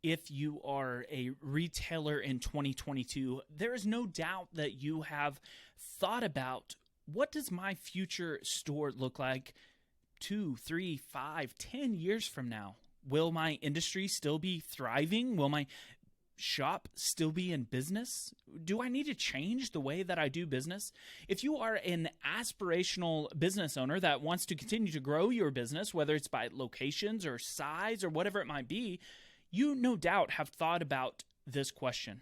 If you are a retailer in 2022, there is no doubt that you have thought about, what does my future store look like 2, 3, 5, 10 years from now? Will my industry still be thriving? Will my shop still be in business? Do I need to change the way that I do business? If you are an aspirational business owner that wants to continue to grow your business, whether it's by locations or size or whatever it might be, you no doubt have thought about this question.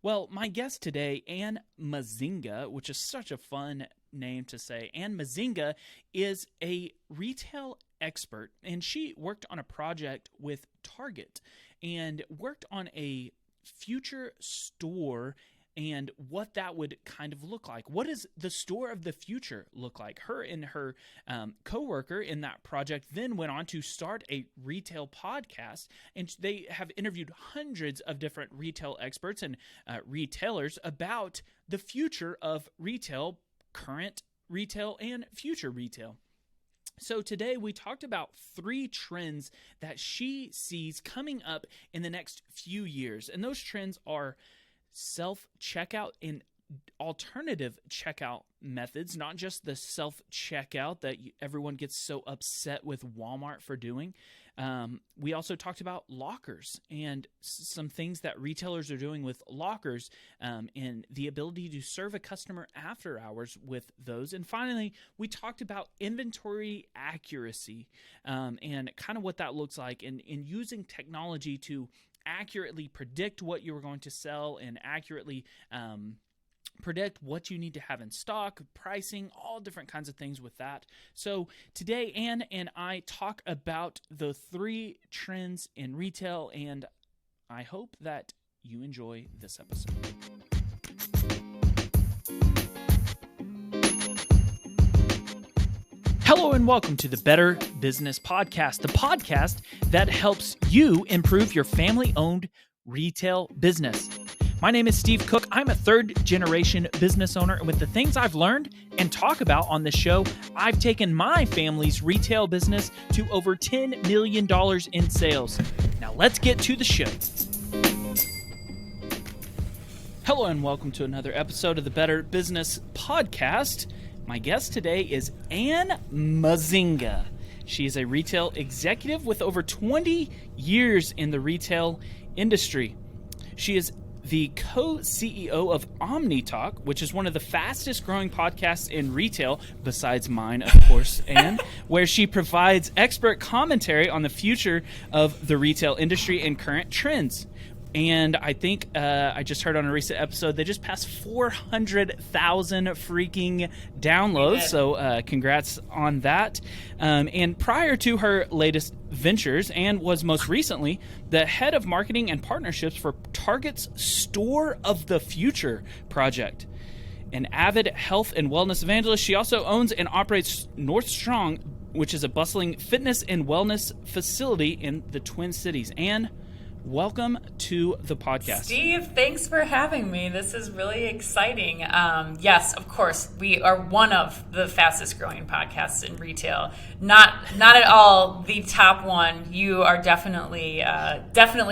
Well, my guest today, Ann Mezzenga, which is such a fun name to say. Ann Mezzenga is a retail expert, and she worked on a project with Target and worked on a future store and what that would kind of look like. What does the store of the future look like? Her and her coworker in that project then went on to start a retail podcast, and they have interviewed hundreds of different retail experts and retailers about the future of retail, current retail, and future retail. So today we talked about 3 trends that she sees coming up in the next few years, and those trends are self-checkout and alternative checkout methods, not just the self-checkout that everyone gets so upset with Walmart for doing. We also talked about lockers and some things that retailers are doing with lockers and the ability to serve a customer after hours with those. And finally, we talked about inventory accuracy and kind of what that looks like in using technology to accurately predict what you were going to sell and accurately predict what you need to have in stock, pricing, all different kinds of things with that. So today, Ann and I talk about the 3 trends in retail, and I hope that you enjoy this episode. Hello and welcome to the Better Business Podcast, the podcast that helps you improve your family-owned retail business. My name is Steve Cook. I'm a 3rd-generation business owner, and with the things I've learned and talk about on this show, I've taken my family's retail business to over $10 million in sales. Now let's get to the show. Hello and welcome to another episode of the Better Business Podcast. My guest today is Ann Mezzenga. She is a retail executive with over 20 years in the retail industry. She is the co-CEO of OmniTalk, which is one of the fastest growing podcasts in retail, besides mine, of course, Ann, where she provides expert commentary on the future of the retail industry and current trends. And I think I just heard on a recent episode, they just passed 400,000 freaking downloads. Yeah. So congrats on that. And prior to her latest ventures, Ann was most recently the head of marketing and partnerships for Target's Store of the Future project. An avid health and wellness evangelist, she also owns and operates North Strong, which is a bustling fitness and wellness facility in the Twin Cities. Ann, welcome to the podcast. Steve, thanks for having me. This is really exciting. Yes, of course, we are one of the fastest growing podcasts in retail. Not at all the top one. You are definitely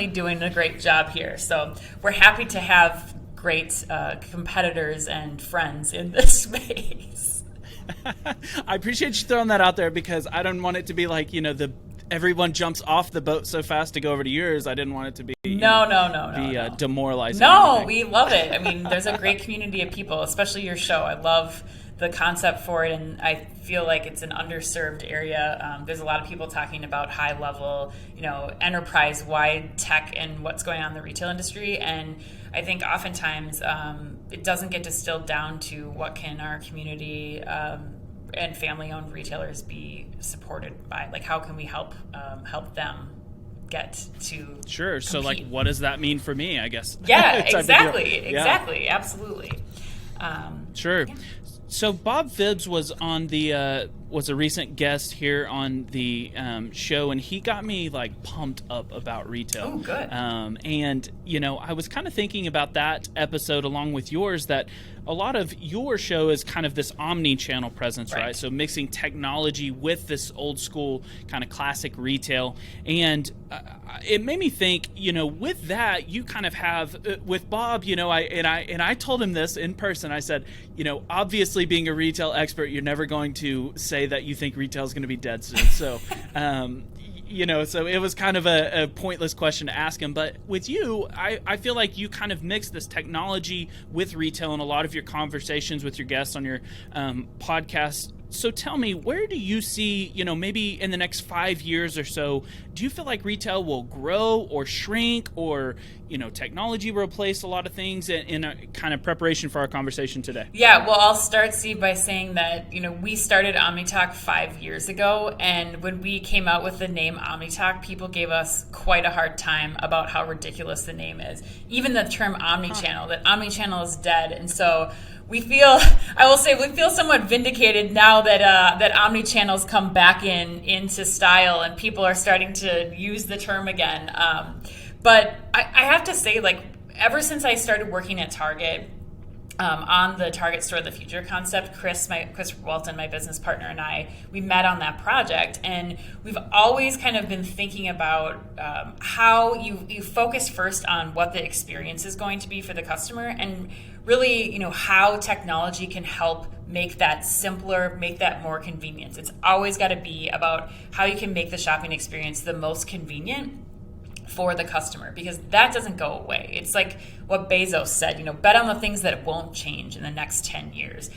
doing a great job here. So we're happy to have great competitors and friends in this space. I appreciate you throwing that out there because I don't want it to be like, everyone jumps off the boat so fast to go over to yours. I didn't want it to be demoralizing. No, we love it. I mean, there's a great community of people, especially your show. I love the concept for it, and I feel like it's an underserved area. There's a lot of people talking about high level, enterprise-wide tech and what's going on in the retail industry, and I think oftentimes it doesn't get distilled down to what can our community and family-owned retailers be supported by, like how can we help them get to sure compete. So like what does that mean for me, I guess? Yeah, exactly, absolutely. Sure. Yeah. So Bob Phibbs was on was a recent guest here on the show, and he got me like pumped up about retail. Oh, good. And I was kind of thinking about that episode along with yours that a lot of your show is kind of this omni-channel presence, right? So mixing technology with this old school kind of classic retail. And it made me think, with that, you kind of have with Bob, I told him this in person. I said, obviously being a retail expert, you're never going to say that you think retail is going to be dead soon. So, so it was kind of a pointless question to ask him. But with you, I feel like you kind of mix this technology with retail in a lot of your conversations with your guests on your podcast. So tell me, where do you see, maybe in the next 5 years or so, do you feel like retail will grow or shrink, or, technology will replace a lot of things in a kind of preparation for our conversation today? Yeah, well, I'll start, Steve, by saying that, we started OmniTalk 5 years ago, and when we came out with the name OmniTalk, people gave us quite a hard time about how ridiculous the name is. Even the term omnichannel, that omnichannel is dead, and so we feel somewhat vindicated now that omni-channels come back into style and people are starting to use the term again. But I have to say, ever since I started working at Target, on the Target Store of the Future concept, Chris Walton, my business partner, and I, we met on that project, and we've always kind of been thinking about how you focus first on what the experience is going to be for the customer, and really, how technology can help make that simpler, make that more convenient. It's always got to be about how you can make the shopping experience the most convenient for the customer, because that doesn't go away. It's like what Bezos said, bet on the things that won't change in the next 10 years.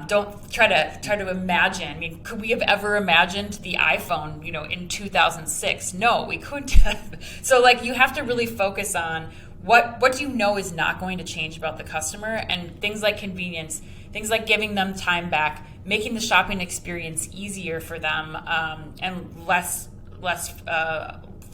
Don't try to imagine. I mean, could we have ever imagined the iPhone, in 2006? No, we couldn't have. So you have to really focus on what do you know is not going to change about the customer, and things like convenience, things like giving them time back, making the shopping experience easier for them, and less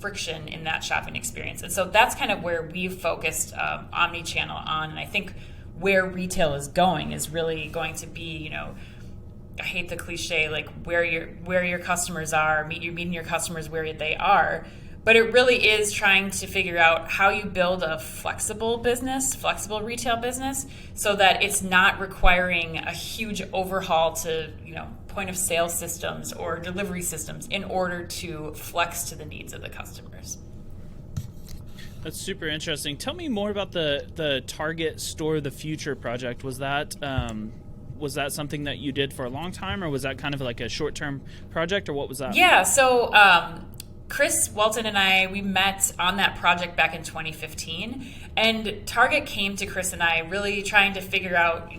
friction in that shopping experience. And so that's kind of where we've focused omni-channel on. And I think where retail is going is really going to be, I hate the cliche, where your customers are, meeting your customers where they are. But it really is trying to figure out how you build a flexible retail business, so that it's not requiring a huge overhaul to, point of sale systems or delivery systems in order to flex to the needs of the customers. That's super interesting. Tell me more about the Target Store of the Future project. Was that something that you did for a long time, or was that kind of like a short-term project, or what was that? Yeah, so Chris Walton and I, we met on that project back in 2015, and Target came to Chris and I really trying to figure out,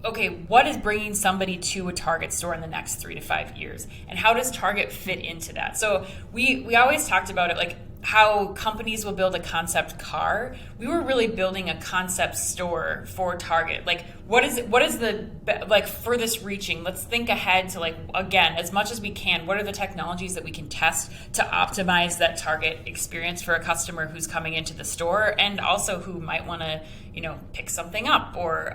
okay, what is bringing somebody to a Target store in the next 3 to 5 years, and how does Target fit into that? So we always talked about it how companies will build a concept car. We were really building a concept store for Target. What is the furthest reaching? Let's think ahead to again, as much as we can, what are the technologies that we can test to optimize that Target experience for a customer who's coming into the store, and also who might want to, pick something up, or,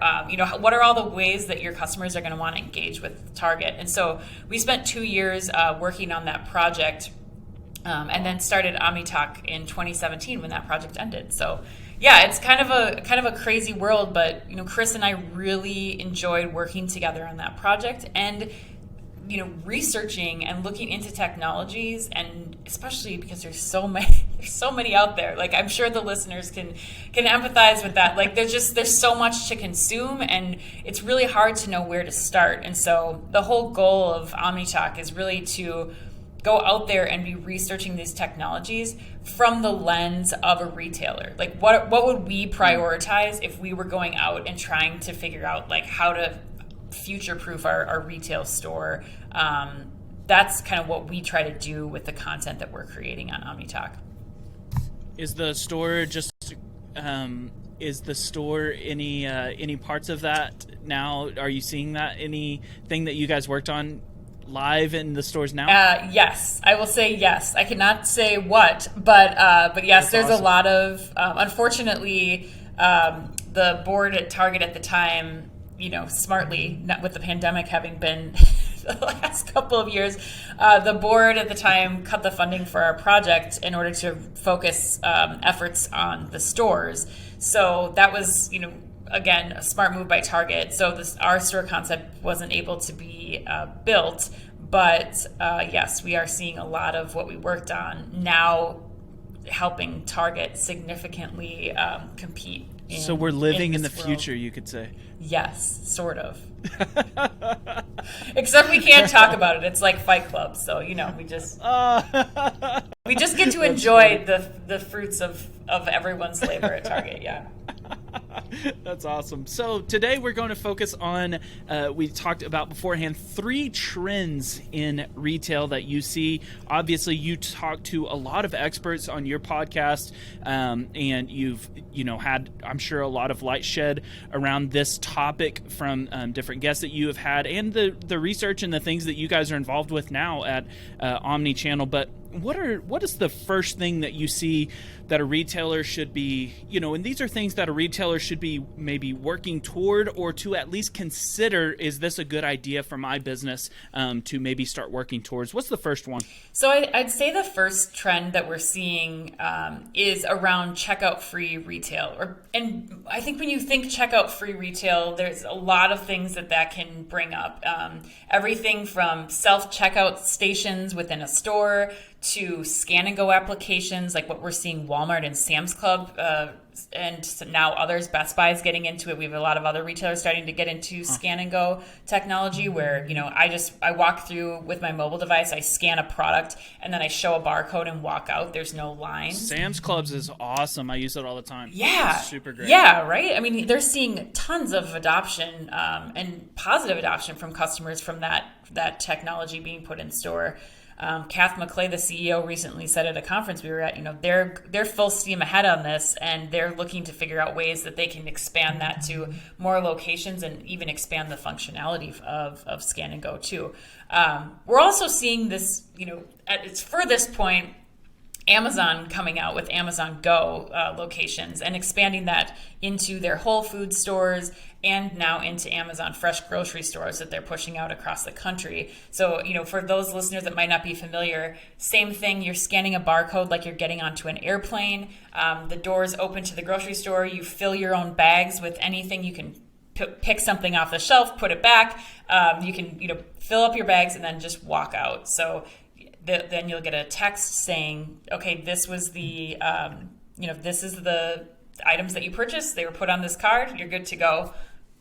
what are all the ways that your customers are going to want to engage with Target? And so we spent 2 years working on that project. And then started OmniTalk in 2017 when that project ended. So, yeah, it's kind of a crazy world, but Chris and I really enjoyed working together on that project, and researching and looking into technologies, and especially because there's so many out there. I'm sure the listeners can empathize with that. There's so much to consume, and it's really hard to know where to start. And so the whole goal of OmniTalk is really to go out there and be researching these technologies from the lens of a retailer. What would we prioritize if we were going out and trying to figure out how to future-proof our retail store? That's kind of what we try to do with the content that we're creating on OmniTalk. Is the store just any parts of that now? Are you seeing that anything that you guys worked on live in the stores now? Yes, I will say yes. I cannot say what, but yes, there's awesome. A lot of, unfortunately, the board at Target at the time, smartly, not with the pandemic having been the last couple of years, the board at the time cut the funding for our project in order to focus efforts on the stores. So that was, again, a smart move by Target. So our store concept wasn't able to be built, but yes, we are seeing a lot of what we worked on now helping Target significantly compete. So we're living in the world. future, you could say. Yes, sort of. Except we can't talk about it. It's like Fight Club, so we just get to enjoy the fruits of everyone's labor at Target. Yeah. That's awesome. So today we're going to focus on, we talked about beforehand, 3 trends in retail that you see. Obviously, you talk to a lot of experts on your podcast, and you've had, I'm sure, a lot of light shed around this topic from different guests that you have had, and the research and the things that you guys are involved with now at Omnichannel. But what is the first thing that you see that a retailer should be, and these are things that a retailer should be maybe working toward, or to at least consider, is this a good idea for my business to maybe start working towards? What's the first one? So I'd say the first trend that we're seeing is around checkout-free retail. And I think when you think checkout-free retail, there's a lot of things that can bring up. Everything from self-checkout stations within a store to scan-and-go applications like what we're seeing Walmart and Sam's Club, and now others, Best Buy is getting into it. We have a lot of other retailers starting to get into scan-and-go technology where, I walk through with my mobile device, I scan a product, and then I show a barcode and walk out. There's no line. Sam's Clubs is awesome. I use it all the time. Yeah. It's super great. Yeah, right? I mean, they're seeing tons of adoption and positive adoption from customers from that technology being put in store. Kath McClay, the CEO, recently said at a conference we were at, they're full steam ahead on this, and they're looking to figure out ways that they can expand that to more locations and even expand the functionality of Scan and Go too. We're also seeing this, at its furthest point, Amazon coming out with Amazon Go locations and expanding that into their Whole Foods stores and now into Amazon Fresh grocery stores that they're pushing out across the country. So, for those listeners that might not be familiar, same thing, you're scanning a barcode like you're getting onto an airplane. The doors open to the grocery store. You fill your own bags with anything. You can pick something off the shelf, put it back. You can, fill up your bags and then just walk out. So then you'll get a text saying, okay, this was the, this is the items that you purchased. They were put on this card. You're good to go.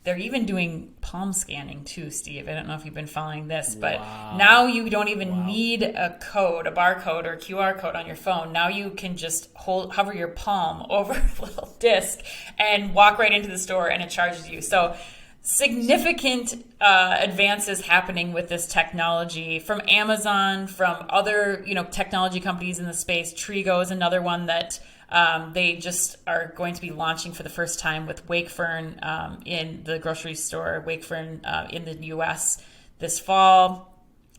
They're even doing palm scanning too, Steve. I don't know if you've been following this, but now you don't even need a code, a barcode or QR code on your phone. Now you can just hover your palm over a little disc and walk right into the store and it charges you. So significant advances happening with this technology from Amazon, from other technology companies in the space. Trigo is another one that they just are going to be launching for the first time with Wakefern in the grocery store, Wakefern in the U.S. this fall.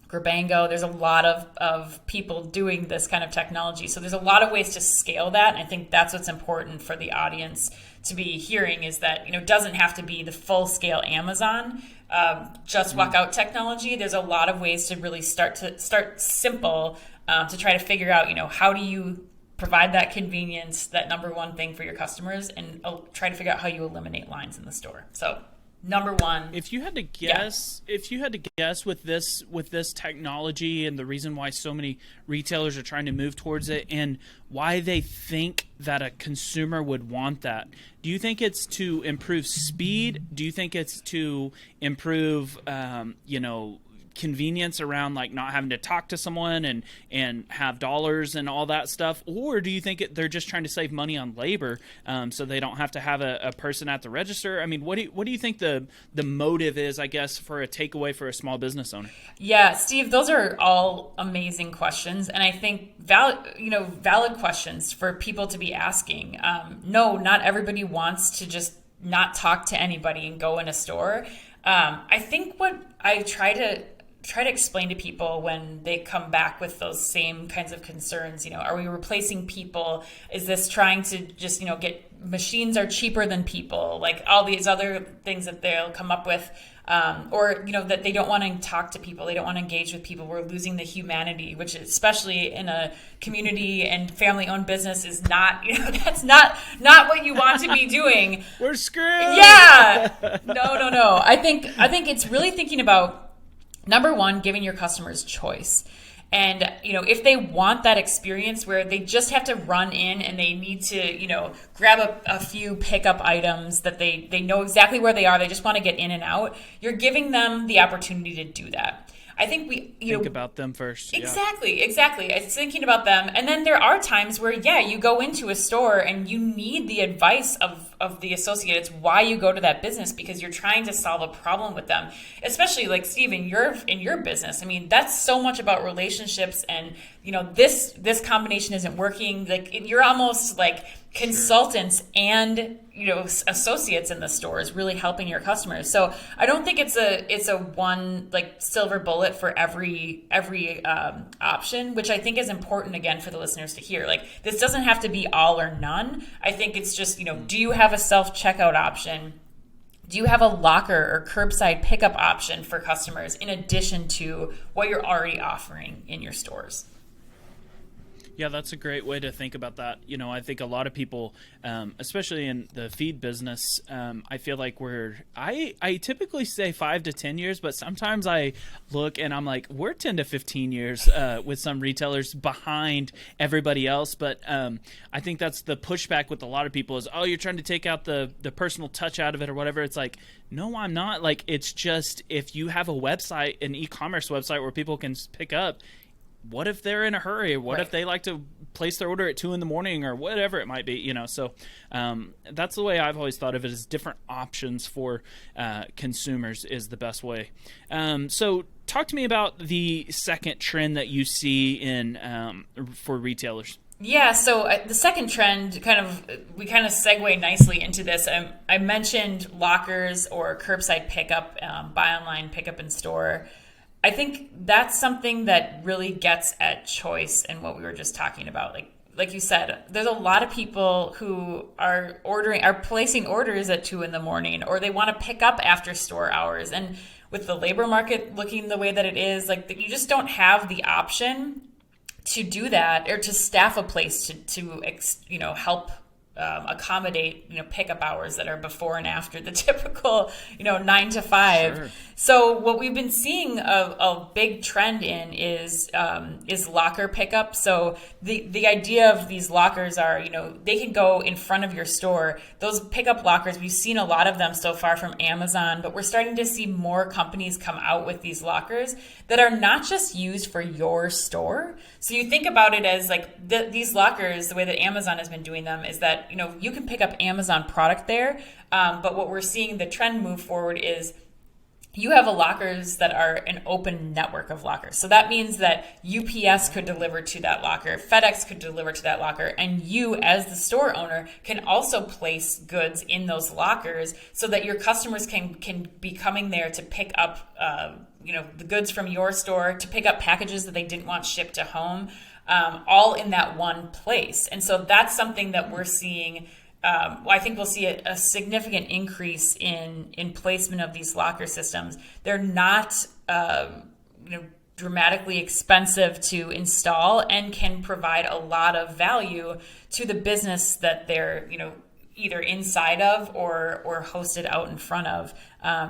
Grabango, there's a lot of people doing this kind of technology. So there's a lot of ways to scale that. And I think that's what's important for the audience to be hearing is that, it doesn't have to be the full scale Amazon, just walk out technology. There's a lot of ways to really start simple to try to figure out, how do you provide that convenience, that number one thing for your customers, and try to figure out how you eliminate lines in the store. So number one, if you had to guess with this technology and the reason why so many retailers are trying to move towards it and why they think that a consumer would want that, do you think it's to improve speed? Do you think it's to improve convenience around like not having to talk to someone and have dollars and all that stuff, or do you think they're just trying to save money on labor so they don't have to have a person at the register? I mean, what do you think the motive is, I guess, for a takeaway for a small business owner? Yeah, Steve, those are all amazing questions, and I think valid questions for people to be asking. No, not everybody wants to just not talk to anybody and go in a store. I think what I try to explain to people when they come back with those same kinds of concerns, are we replacing people? Is this trying to just, get machines are cheaper than people? Like all these other things that they'll come up with. or that they don't want to talk to people, they don't want to engage with people. We're losing the humanity, which especially in a community and family-owned business is not, that's not what you want to be doing. We're screwed. Yeah. No. I think it's really thinking about, number one, giving your customers choice. And, if they want that experience where they just have to run in and they need to, grab a few pickup items that they know exactly where they are, they just want to get in and out, you're giving them the opportunity to do that. I think we think about them first. Exactly. It's thinking about them. And then there are times where, you go into a store and you need the advice of the associate. It's why you go to that business, because you're trying to solve a problem with them. Especially like Steve, in your business. I mean, that's so much about relationships, and this combination isn't working. Like you're almost like consultants and associates in the stores, really helping your customers. So I don't think it's a one like silver bullet for every option, which I think is important again for the listeners to hear. Like this doesn't have to be all or none. I think it's just do you have a self-checkout option? Do you have a locker or curbside pickup option for customers in addition to what you're already offering in your stores? Yeah, that's a great way to think about that. I think a lot of people, especially in the feed business, I feel like I typically say 5 to 10 years, but sometimes I look and I'm like, we're 10 to 15 years with some retailers behind everybody else. But I think that's the pushback with a lot of people is, oh, you're trying to take out the personal touch out of it or whatever. It's like, no, I'm not. Like, it's just if you have a website, an e-commerce website where people can pick up, what if they're in a hurry? What if they like to place their order at 2 a.m. or whatever it might be, So that's the way I've always thought of it, is different options for consumers is the best way. So talk to me about the second trend that you see in for retailers. Yeah, so the second trend we segue nicely into this. I mentioned lockers or curbside pickup, buy online, pickup in store. I think that's something that really gets at choice and what we were just talking about. Like you said, there's a lot of people who are placing orders at 2 a.m, or they want to pick up after store hours. And with the labor market looking the way that it is, you just don't have the option to do that or to staff a place to help accommodate pickup hours that are before and after the typical 9 to 5. Sure. So what we've been seeing a big trend in is locker pickup. So the idea of these lockers are they can go in front of your store. Those pickup lockers, we've seen a lot of them so far from Amazon, but we're starting to see more companies come out with these lockers that are not just used for your store. So you think about it as these lockers, the way that Amazon has been doing them is that you can pick up Amazon product there, but what we're seeing the trend move forward is you have lockers that are an open network of lockers. So that means that UPS could deliver to that locker, FedEx could deliver to that locker, and you as the store owner can also place goods in those lockers so that your customers can be coming there to pick up the goods from your store, to pick up packages that they didn't want shipped to home, all in that one place. And so that's something that we're seeing. I think we'll see a significant increase in placement of these locker systems. They're not dramatically expensive to install and can provide a lot of value to the business that they're either inside of or hosted out in front of,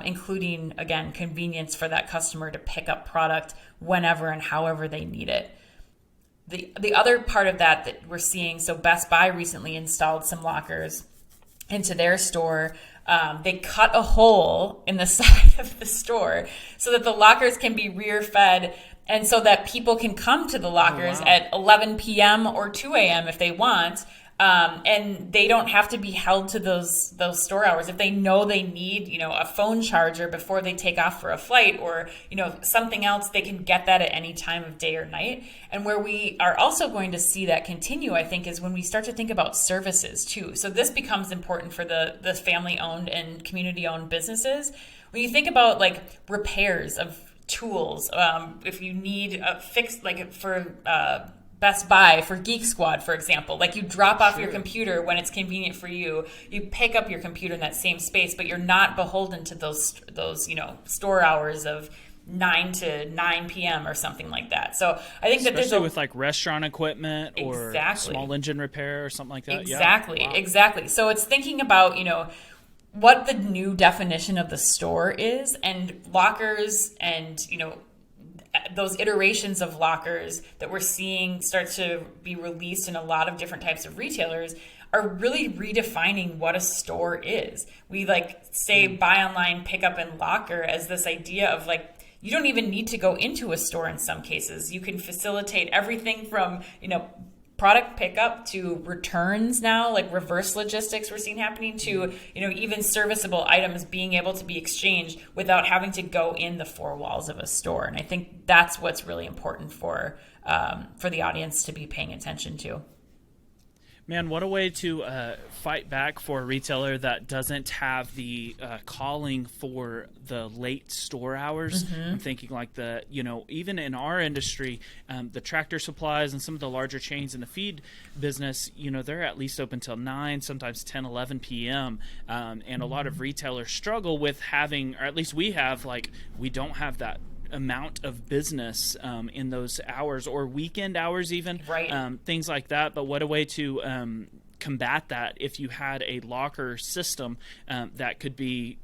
including, again, convenience for that customer to pick up product whenever and however they need it. The other part of that we're seeing, so Best Buy recently installed some lockers into their store. They cut a hole in the side of the store so that the lockers can be rear fed, and so that people can come to the lockers at 11 p.m. or 2 a.m. if they want. And they don't have to be held to those store hours. If they know they need, a phone charger before they take off for a flight or, something else, they can get that at any time of day or night. And where we are also going to see that continue, I think, is when we start to think about services too. So this becomes important for the family-owned and community-owned businesses. When you think about repairs of tools, if you need a fix, for Best Buy for Geek Squad, for example. Like you drop off your computer when it's convenient for you. You pick up your computer in that same space, but you're not beholden to those store hours of 9 to 9 p.m. or something like that. So I think that especially with like restaurant equipment or exactly. small engine repair or something like that. Exactly, yeah. Wow. exactly. So it's thinking about, what the new definition of the store is, and lockers and, those iterations of lockers that we're seeing start to be released in a lot of different types of retailers are really redefining what a store is. We say buy online, pick up and locker as this idea of you don't even need to go into a store in some cases. You can facilitate everything from, product pickup to returns now, like reverse logistics we're seeing happening, to even serviceable items being able to be exchanged without having to go in the four walls of a store. And I think that's what's really important for the audience to be paying attention to. Man, what a way to fight back for a retailer that doesn't have the calling for the late store hours. Mm-hmm. I'm thinking like even in our industry, the Tractor Supplies and some of the larger chains in the feed business, they're at least open till 9, sometimes 10, 11 p.m. And a lot of retailers struggle with having, or at least we have, we don't have that amount of business in those hours, or weekend hours even, right. Things like that. But what a way to combat that if you had a locker system that could be,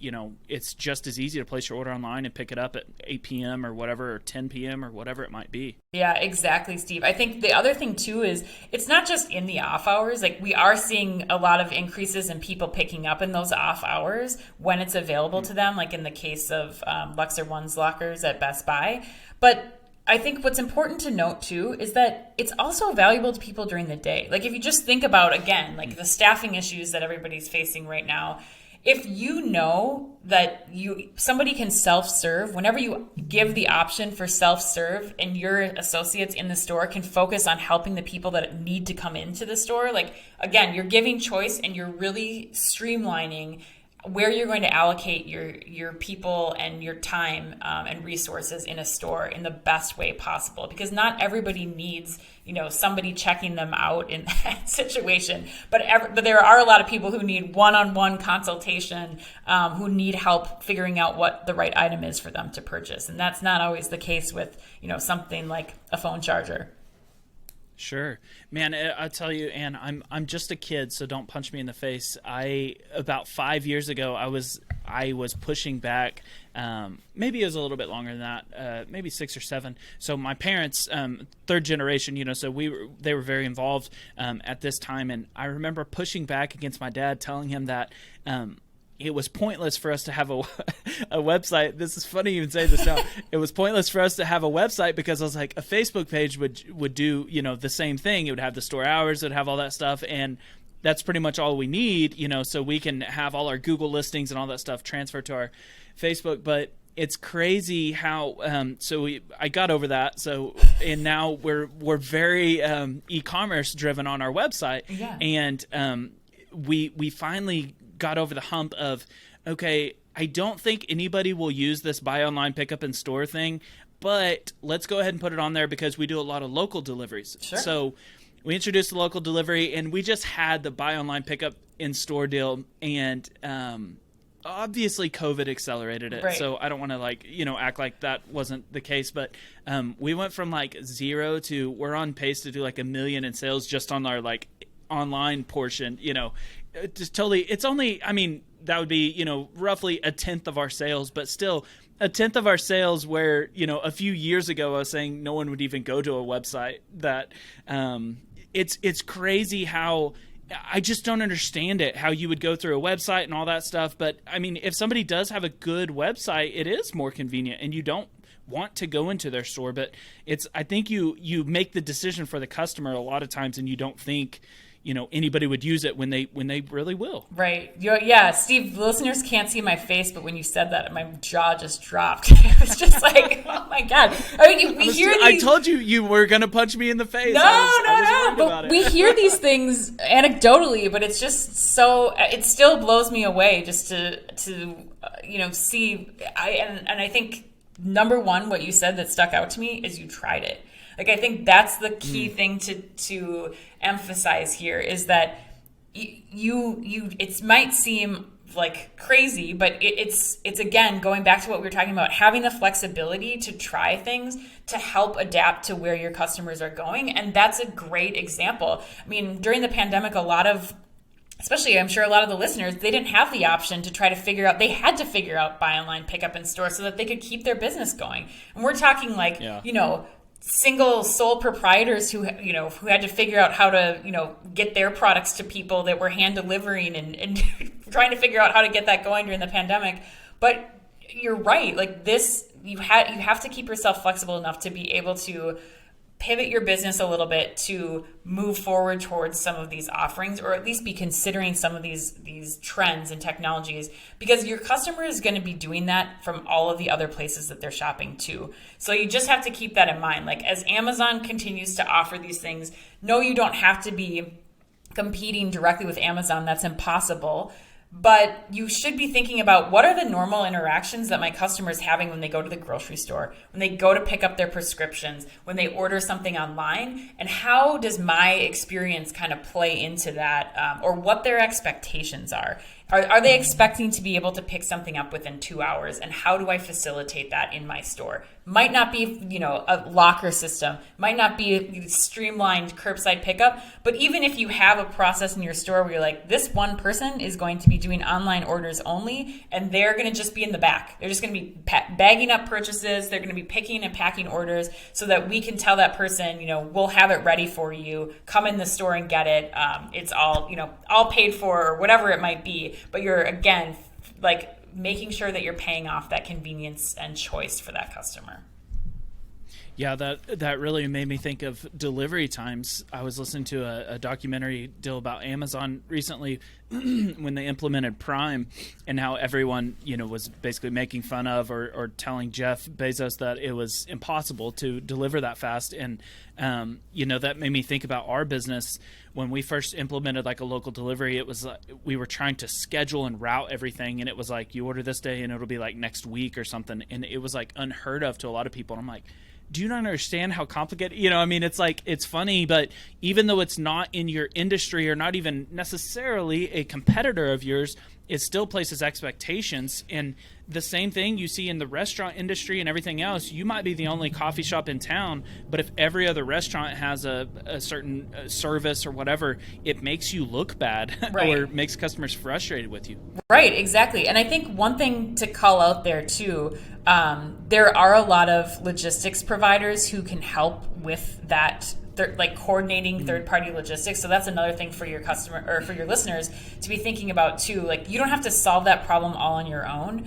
it's just as easy to place your order online and pick it up at 8 p.m. or whatever, or 10 p.m. or whatever it might be. Yeah, exactly, Steve. I think the other thing too is it's not just in the off hours. We are seeing a lot of increases in people picking up in those off hours when it's available to them, like in the case of Luxor One's lockers at Best Buy. But I think what's important to note too is that it's also valuable to people during the day. If you just think about, again, the staffing issues that everybody's facing right now, if you know that somebody can self-serve, whenever you give the option for self-serve and your associates in the store can focus on helping the people that need to come into the store, again, you're giving choice and you're really streamlining where you're going to allocate your people and your time and resources in a store in the best way possible, because not everybody needs somebody checking them out in that situation, but there are a lot of people who need one-on-one consultation, who need help figuring out what the right item is for them to purchase, and that's not always the case with something like a phone charger. Sure, man. I tell you, Ann, I'm just a kid, so don't punch me in the face. About 5 years ago, I was pushing back. Maybe it was a little bit longer than that, maybe 6 or 7. So my parents, third generation, so they were very involved at this time, and I remember pushing back against my dad, telling him that it was pointless for us to have a website. This is funny even say this now. It was pointless for us to have a website because I was like, a Facebook page would do, the same thing. It would have the store hours, it would have all that stuff, and that's pretty much all we need, so we can have all our Google listings and all that stuff transferred to our Facebook. But it's crazy how I got over that. So and now we're very e-commerce driven on our website, yeah. And we finally got over the hump of, okay, I don't think anybody will use this buy online, pick up in store thing, but let's go ahead and put it on there because we do a lot of local deliveries. Sure. So we introduced the local delivery, and we just had the buy online, pick up in store deal, and obviously COVID accelerated it. Right. So I don't want to act like that wasn't the case, but we went from 0 to we're on pace to do $1 million in sales just on our online portion, just totally. It's only, that would be, roughly a tenth of our sales, but still a tenth of our sales where, a few years ago I was saying no one would even go to a website. That it's crazy how I just don't understand it, how you would go through a website and all that stuff. But if somebody does have a good website, it is more convenient and you don't want to go into their store. But I think you make the decision for the customer a lot of times, and you don't think anybody would use it when they really will. Right. Yeah, Steve, the listeners can't see my face, but when you said that, my jaw just dropped. It was just oh my God. I told you were going to punch me in the face. No. But we hear these things anecdotally, but it's just it still blows me away just to see. I think number one, what you said that stuck out to me is you tried it. Like, I think that's the key thing to emphasize here, is that it might seem like crazy, but it's again going back to what we were talking about, having the flexibility to try things to help adapt to where your customers are going. And that's a great example. I mean, during the pandemic, especially I'm sure a lot of the listeners, they didn't have the option to try to figure out, they had to figure out buy online, pick up in store so that they could keep their business going. And we're talking like, single sole proprietors who had to figure out how to, get their products to people that were hand delivering and trying to figure out how to get that going during the pandemic. But you're right. Like this, you have to keep yourself flexible enough to be able to pivot your business a little bit to move forward towards some of these offerings, or at least be considering some of these trends and technologies, because your customer is going to be doing that from all of the other places that they're shopping too. So you just have to keep that in mind. Like, as Amazon continues to offer these things, no, you don't have to be competing directly with Amazon. That's impossible. But you should be thinking about, what are the normal interactions that my customers having when they go to the grocery store, when they go to pick up their prescriptions, when they order something online, and how does my experience kind of play into that, or what their expectations are. Are they expecting to be able to pick something up within 2 hours? And how do I facilitate that in my store? Might not be, a locker system, might not be a streamlined curbside pickup, but even if you have a process in your store where you're like, this one person is going to be doing online orders only, and they're going to just be in the back. They're just going to be bagging up purchases. They're going to be picking and packing orders so that we can tell that person, we'll have it ready for you. Come in the store and get it. It's all, all paid for, or whatever it might be. But you're, again, like, making sure that you're paying off that convenience and choice for that customer. Yeah, that really made me think of delivery times. I was listening to a documentary deal about Amazon recently when they implemented Prime, and how everyone, was basically making fun of or telling Jeff Bezos that it was impossible to deliver that fast. And, that made me think about our business. When we first implemented like a local delivery, it was we were trying to schedule and route everything, and it was like, you order this day and it'll be like next week or something. And it was like unheard of to a lot of people. And I'm like, do you not understand how complicated, it's like, it's funny, but even though it's not in your industry or not even necessarily a competitor of yours, it still places expectations. And the same thing you see in the restaurant industry and everything else. You might be the only coffee shop in town, but if every other restaurant has a certain service or whatever, it makes you look bad. Right. Or makes customers frustrated with you. Right, exactly. And I think one thing to call out there too, there are a lot of logistics providers who can help with that, like coordinating third-party logistics. So that's another thing for your customer, or for your listeners, to be thinking about too. Like, you don't have to solve that problem all on your own.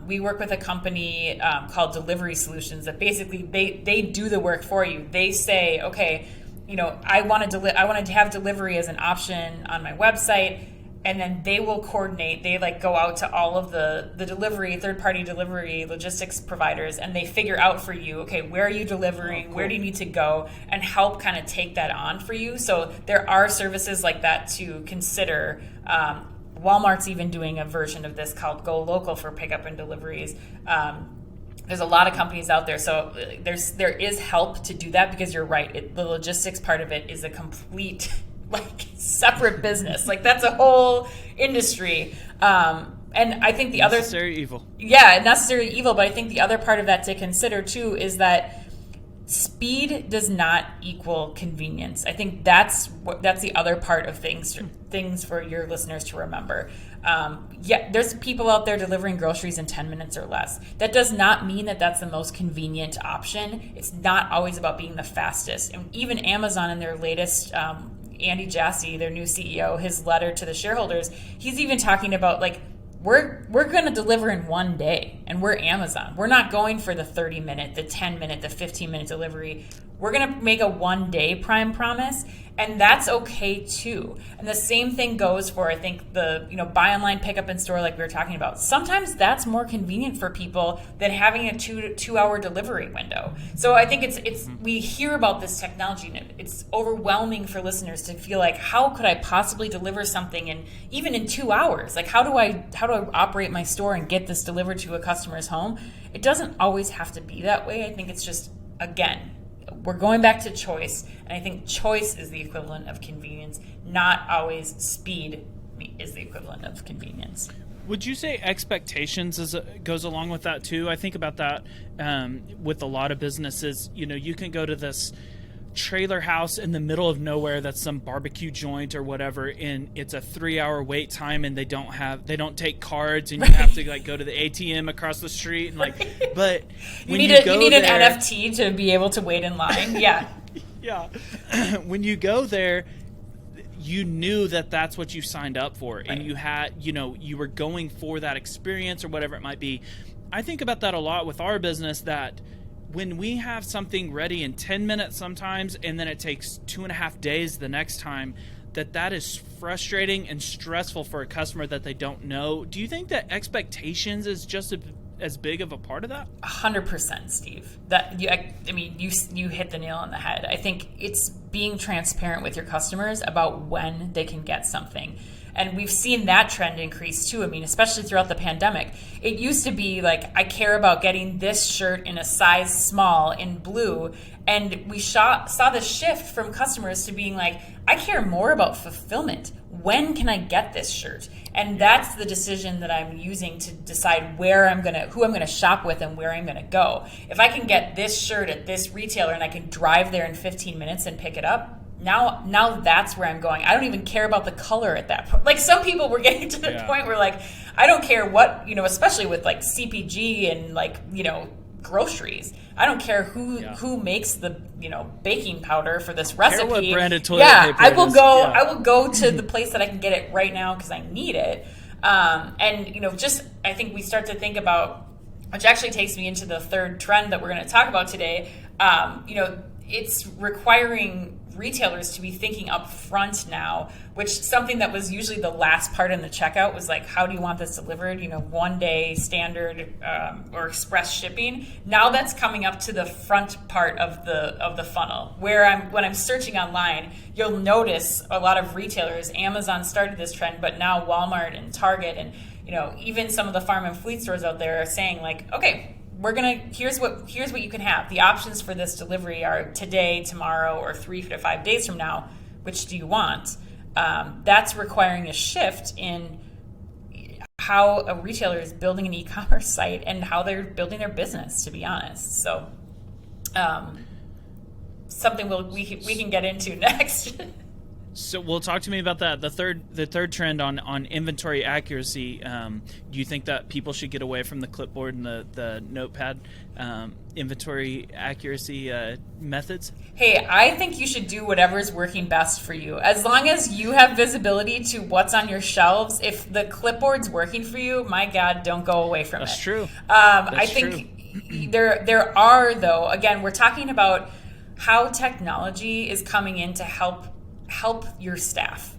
We work with a company called Delivery Solutions that basically they do the work for you. They say, okay, I want to have delivery as an option on my website. And then they will coordinate. They go out to all of the third-party delivery logistics providers, and they figure out for you, okay, where are you delivering? Oh, cool. Where do you need to go? And help kind of take that on for you. So there are services like that to consider. Walmart's even doing a version of this called Go Local for pickup and deliveries. There's a lot of companies out there. So there is help to do that, because you're right. The logistics part of it is a complete separate business. That's a whole industry. And I think the necessary evil. Yeah, necessary evil. But I think the other part of that to consider too is that speed does not equal convenience. I think that's the other part of things for your listeners to remember. There's people out there delivering groceries in 10 minutes or less. That does not mean that that's the most convenient option. It's not always about being the fastest. And even Amazon, in their latest Andy Jassy, their new CEO, his letter to the shareholders, he's even talking about we're going to deliver in one day, and we're Amazon. We're not going for the 30-minute, the 10-minute, the 15-minute delivery. We're going to make a one-day Prime promise, and that's okay too. And the same thing goes for, I think, the buy online, pick up in store, like we were talking about. Sometimes that's more convenient for people than having a two-hour delivery window. So I think it's we hear about this technology, and it's overwhelming for listeners to feel like, how could I possibly deliver something even in 2 hours? How do I operate my store and get this delivered to a customer's home? It doesn't always have to be that way. I think it's just, again, we're going back to choice, and I think choice is the equivalent of convenience, not always speed is the equivalent of convenience. Would you say expectations goes along with that too? I think about that with a lot of businesses. You can go to this trailer house in the middle of nowhere that's some barbecue joint or whatever, and it's a 3-hour wait time, and they don't take cards, and you have to go to the ATM across the street, and but you need an NFT to be able to wait in line. Yeah. Yeah. When you go there, you knew that that's what you signed up for, right. And you had, you were going for that experience or whatever it might be. I think about that a lot with our business, that when we have something ready in 10 minutes sometimes, and then it takes 2.5 days the next time, that is frustrating and stressful for a customer that they don't know. Do you think that expectations is just as big of a part of that? 100%, Steve. You hit the nail on the head. I think it's being transparent with your customers about when they can get something. And we've seen that trend increase too. Especially throughout the pandemic. It used to be I care about getting this shirt in a size small in blue. And we saw the shift from customers to being I care more about fulfillment. When can I get this shirt? And that's the decision that I'm using to decide who I'm gonna shop with and where I'm gonna go. If I can get this shirt at this retailer and I can drive there in 15 minutes and pick it up, now that's where I'm going. I don't even care about the color at that point. Some people were getting to the point where I don't care what, especially with CPG and groceries. I don't care who makes the baking powder for this recipe. Care what branded toilet paper I will go. Yeah. I will go to the place that I can get it right now because I need it. I think we start to think about, which actually takes me into the third trend that we're going to talk about today. It's requiring retailers to be thinking up front now, which something that was usually the last part in the checkout was how do you want this delivered? 1 day standard or express shipping. Now that's coming up to the front part of the funnel, where when I'm searching online, you'll notice a lot of retailers. Amazon started this trend, but now Walmart and Target and even some of the farm and fleet stores out there are saying okay, here's what you can have. The options for this delivery are today, tomorrow, or 3 to 5 days from now. Which do you want? That's requiring a shift in how a retailer is building an e-commerce site and how they're building their business, to be honest. So something we can get into next. So, talk to me about that. The third trend on inventory accuracy. Do you think that people should get away from the clipboard and the notepad inventory accuracy methods? Hey, I think you should do whatever is working best for you. As long as you have visibility to what's on your shelves, if the clipboard's working for you, my God, don't go away from it. That's true. I think there are, though, again, we're talking about how technology is coming in to help your staff.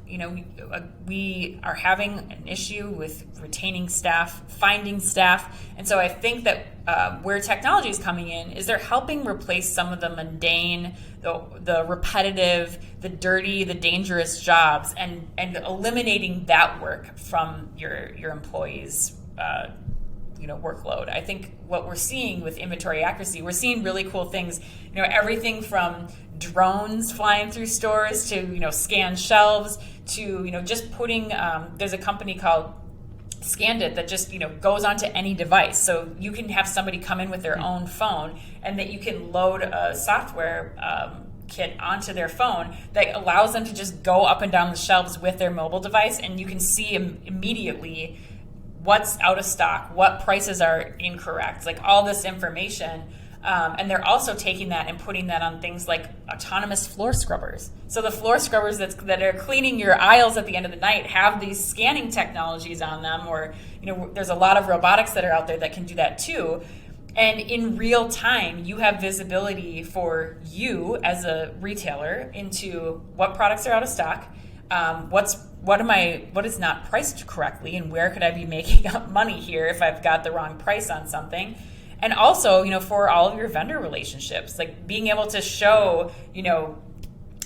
We are having an issue with retaining staff, finding staff. And so I think that where technology is coming in is they're helping replace some of the mundane, the repetitive, the dirty, the dangerous jobs, and eliminating that work from your employees' workload. I think what we're seeing with inventory accuracy, we're seeing really cool things. Everything from drones flying through stores to scan shelves to just putting. There's a company called Scanned that just goes onto any device, so you can have somebody come in with their own phone, and that you can load a software kit onto their phone that allows them to just go up and down the shelves with their mobile device, and you can see immediately what's out of stock, what prices are incorrect, all this information. And they're also taking that and putting that on things like autonomous floor scrubbers. So the floor scrubbers that are cleaning your aisles at the end of the night have these scanning technologies on them, or there's a lot of robotics that are out there that can do that too. And in real time, you have visibility for you as a retailer into what products are out of stock, what is not priced correctly, and where could I be making up money here if I've got the wrong price on something. And also, for all of your vendor relationships, being able to show,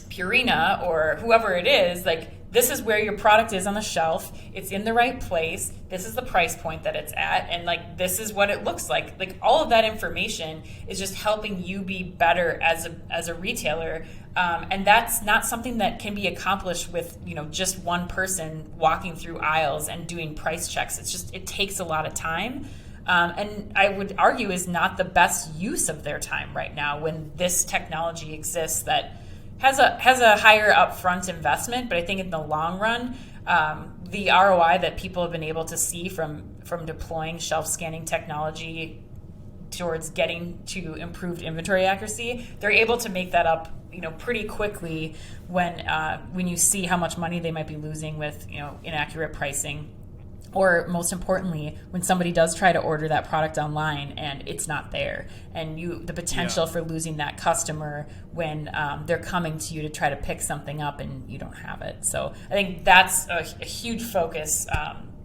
Purina or whoever it is, this is where your product is on the shelf. It's in the right place. This is the price point that it's at. And like, this is what it looks like. Like all of that information is just helping you be better as a retailer. And that's not something that can be accomplished with, just one person walking through aisles and doing price checks. It takes a lot of time. And I would argue is not the best use of their time right now when this technology exists that has a higher upfront investment. But I think in the long run, the ROI that people have been able to see from deploying shelf scanning technology towards getting to improved inventory accuracy, they're able to make that up pretty quickly when you see how much money they might be losing with inaccurate pricing. Or most importantly, when somebody does try to order that product online and it's not there, and the potential for losing that customer when they're coming to you to try to pick something up and you don't have it. So I think that's a huge focus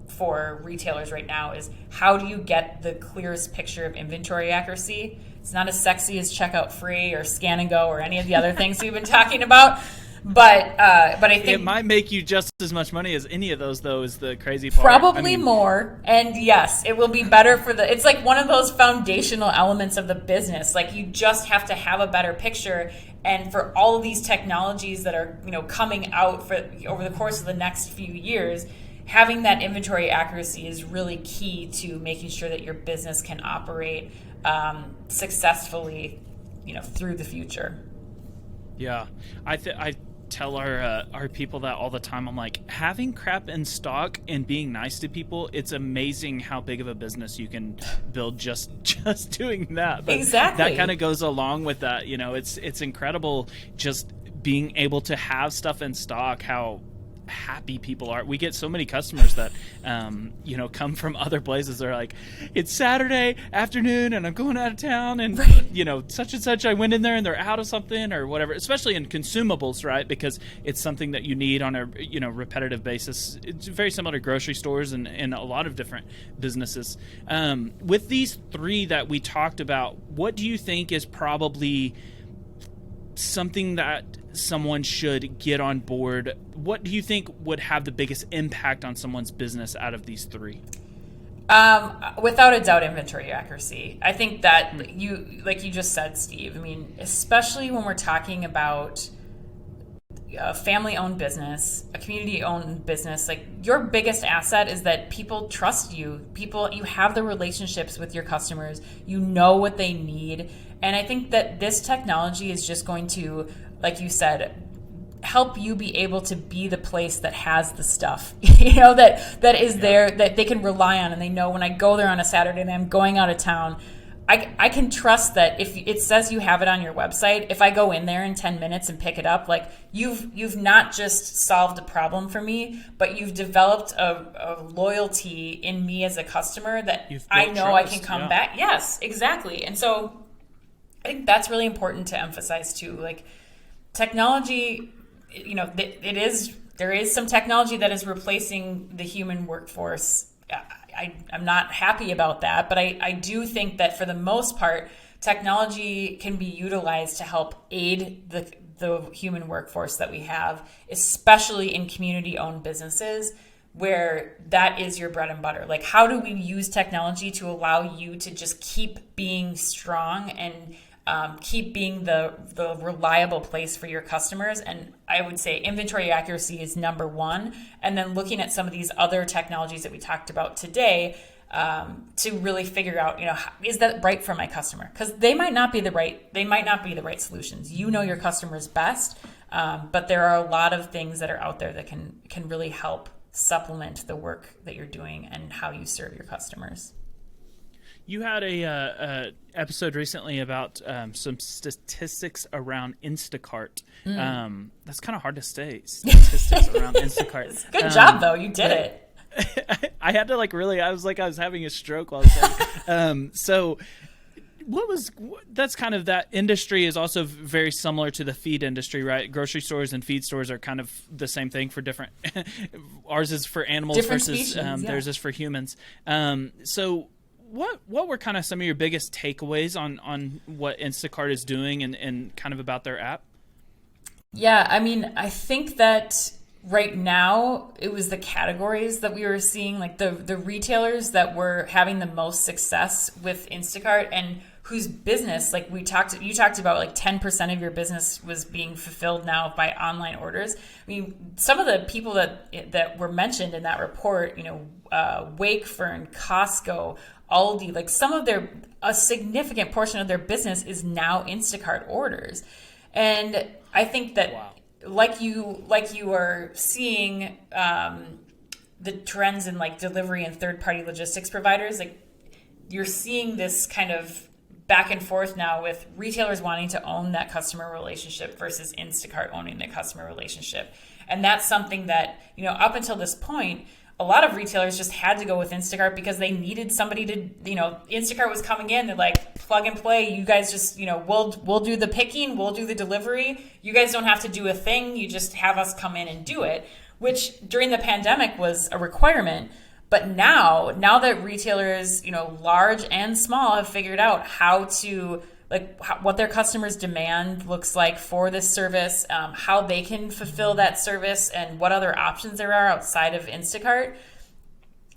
for retailers right now is how do you get the clearest picture of inventory accuracy? It's not as sexy as checkout free or scan and go or any of the other things we've been talking about. But I think it might make you just as much money as any of those, though, is the crazy part. Probably more. And yes, it will be better it's like one of those foundational elements of the business. Like you just have to have a better picture. And for all of these technologies that are, coming out over the course of the next few years, having that inventory accuracy is really key to making sure that your business can operate successfully, through the future. Yeah, I tell our people that all the time. I'm like, having crap in stock and being nice to people, it's amazing how big of a business you can build just doing that. But exactly. That kind of goes along with that. It's incredible just being able to have stuff in stock, how happy people are. We get so many customers that come from other places. They're like, it's Saturday afternoon and I'm going out of town and such and such, I went in there and they're out of something or whatever, especially in consumables, right? Because it's something that you need on a repetitive basis. It's very similar to grocery stores and a lot of different businesses. With these three that we talked about, what do you think is probably something that someone should get on board? What do you think would have the biggest impact on someone's business out of these three? Without a doubt, inventory accuracy. I think that like you just said, Steve, I mean, especially when we're talking about a family-owned business, a community-owned business, like your biggest asset is that people trust you. You have the relationships with your customers. You know what they need. And I think that this technology is just going to, like you said, help you be able to be the place that has the stuff, that is there, that they can rely on. And they know when I go there on a Saturday and I'm going out of town, I can trust that if it says you have it on your website, if I go in there in 10 minutes and pick it up, like you've not just solved a problem for me, but you've developed a loyalty in me as a customer that I know trust, I can come back. Yes, exactly. And so I think that's really important to emphasize too. Like technology, there is some technology that is replacing the human workforce. I'm not happy about that, but I do think that for the most part, technology can be utilized to help aid the human workforce that we have, especially in community-owned businesses where that is your bread and butter. Like, how do we use technology to allow you to just keep being strong and keep being the reliable place for your customers? And I would say inventory accuracy is number one. And then looking at some of these other technologies that we talked about today to really figure out, is that right for my customer? Because they might not be the right solutions. You know your customers best, but there are a lot of things that are out there that can really help supplement the work that you're doing and how you serve your customers. You had a episode recently about some statistics around Instacart. That's kind of hard to say. Statistics around Instacart. Good job, though. You did it. I had to I was having a stroke while I was saying. So that's kind of, that industry is also very similar to the feed industry, right? Grocery stores and feed stores are kind of the same thing for different. Ours is for animals different versus species, theirs is for humans. So what were kind of some of your biggest takeaways on what Instacart is doing and kind of about their app? Yeah, I mean, I think that right now it was the categories that we were seeing, like the retailers that were having the most success with Instacart and whose business, like you talked about, like 10% of your business was being fulfilled now by online orders. I mean, some of the people that were mentioned in that report, Wakefern, Costco, Aldi, like a significant portion of their business is now Instacart orders. And I think that wow. like you are seeing the trends in like delivery and third-party logistics providers, like you're seeing this kind of back and forth now with retailers wanting to own that customer relationship versus Instacart owning the customer relationship. And that's something that, up until this point, a lot of retailers just had to go with Instacart because they needed somebody to, Instacart was coming in, they're like, plug and play. You guys just, we'll do the picking, we'll do the delivery. You guys don't have to do a thing. You just have us come in and do it, which during the pandemic was a requirement. But now that retailers, large and small, have figured out how to, what their customers' demand looks like for this service, how they can fulfill that service, and what other options there are outside of Instacart,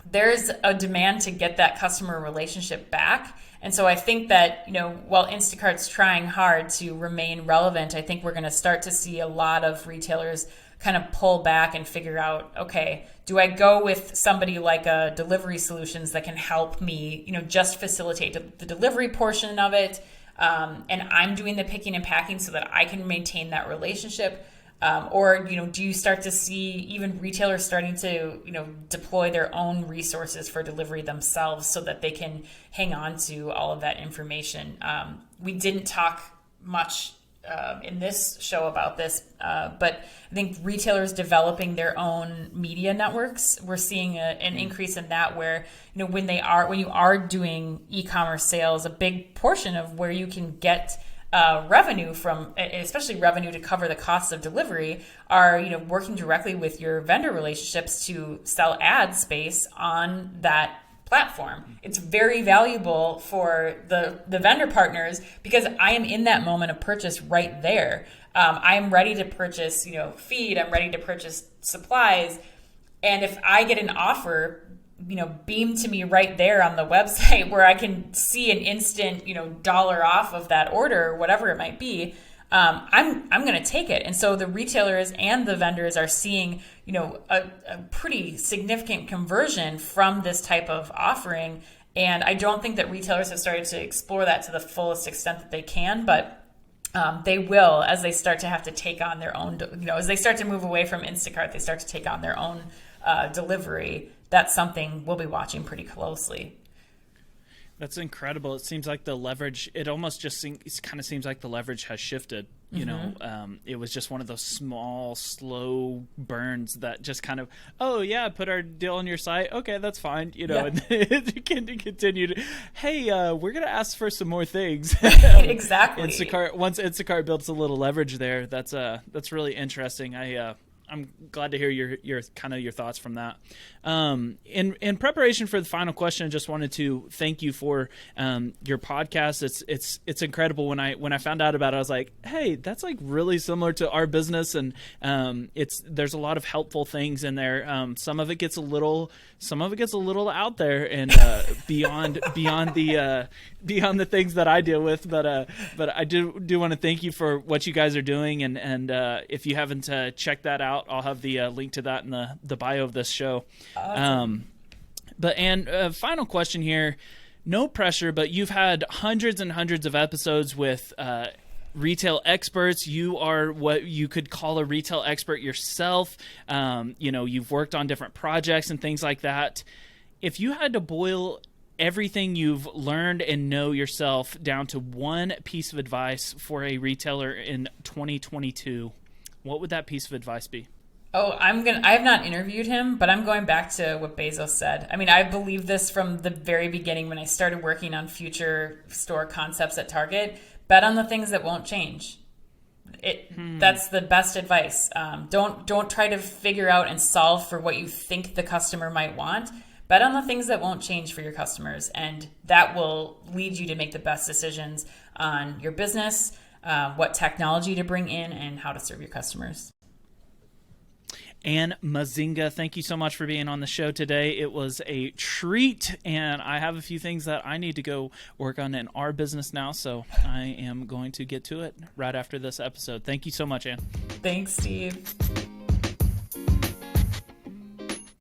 there's a demand to get that customer relationship back. And so I think that, while Instacart's trying hard to remain relevant, I think we're going to start to see a lot of retailers kind of pull back and figure out, okay, do I go with somebody like a Delivery Solutions that can help me, just facilitate the delivery portion of it, and I'm doing the picking and packing so that I can maintain that relationship? Or, do you start to see even retailers starting to, deploy their own resources for delivery themselves so that they can hang on to all of that information? We didn't talk much in this show about this, but I think retailers developing their own media networks, we're seeing an increase in that, where when you are doing e-commerce sales, a big portion of where you can get revenue from, especially revenue to cover the costs of delivery, are working directly with your vendor relationships to sell ad space on that platform. It's very valuable for the vendor partners because I am in that moment of purchase right there. I'm ready to purchase, feed. I'm ready to purchase supplies. And if I get an offer, beamed to me right there on the website where I can see an instant, dollar off of that order or whatever it might be, I'm going to take it. And so the retailers and the vendors are seeing, a pretty significant conversion from this type of offering. And I don't think that retailers have started to explore that to the fullest extent that they can, but they will, as they start to have to take on their own, as they start to move away from Instacart, they start to take on their own delivery. That's something we'll be watching pretty closely. That's incredible. It seems like the leverage, it almost just kind of seems like the leverage has shifted. It was just one of those small, slow burns that just kind of, oh yeah, put our deal on your site. Okay, that's fine. And it can continue to, hey, we're going to ask for some more things. Exactly. Once Instacart builds a little leverage there, that's really interesting. I'm glad to hear your thoughts from that. In preparation for the final question, I just wanted to thank you for your podcast. It's incredible. When I found out about it, I was like, hey, that's like really similar to our business, and there's a lot of helpful things in there. Some of it gets a little out there and beyond the things that I deal with. But I do want to thank you for what you guys are doing, and if you haven't checked that out, I'll have the link to that in the bio of this show. Awesome. Final question here, no pressure, but you've had hundreds and hundreds of episodes with retail experts. You are what you could call a retail expert yourself. You've worked on different projects and things like that. If you had to boil everything you've learned and know yourself down to one piece of advice for a retailer in 2022, what would that piece of advice be? Oh, I have not interviewed him, but I'm going back to what Bezos said. I mean, I believe this from the very beginning when I started working on future store concepts at Target. Bet on the things that won't change. That's the best advice. Don't try to figure out and solve for what you think the customer might want. Bet on the things that won't change for your customers, and that will lead you to make the best decisions on your business, what technology to bring in, and how to serve your customers. Ann Mezzenga, thank you so much for being on the show today. It was a treat, and I have a few things that I need to go work on in our business now, so I am going to get to it right after this episode. Thank you so much, Ann. Thanks, Steve.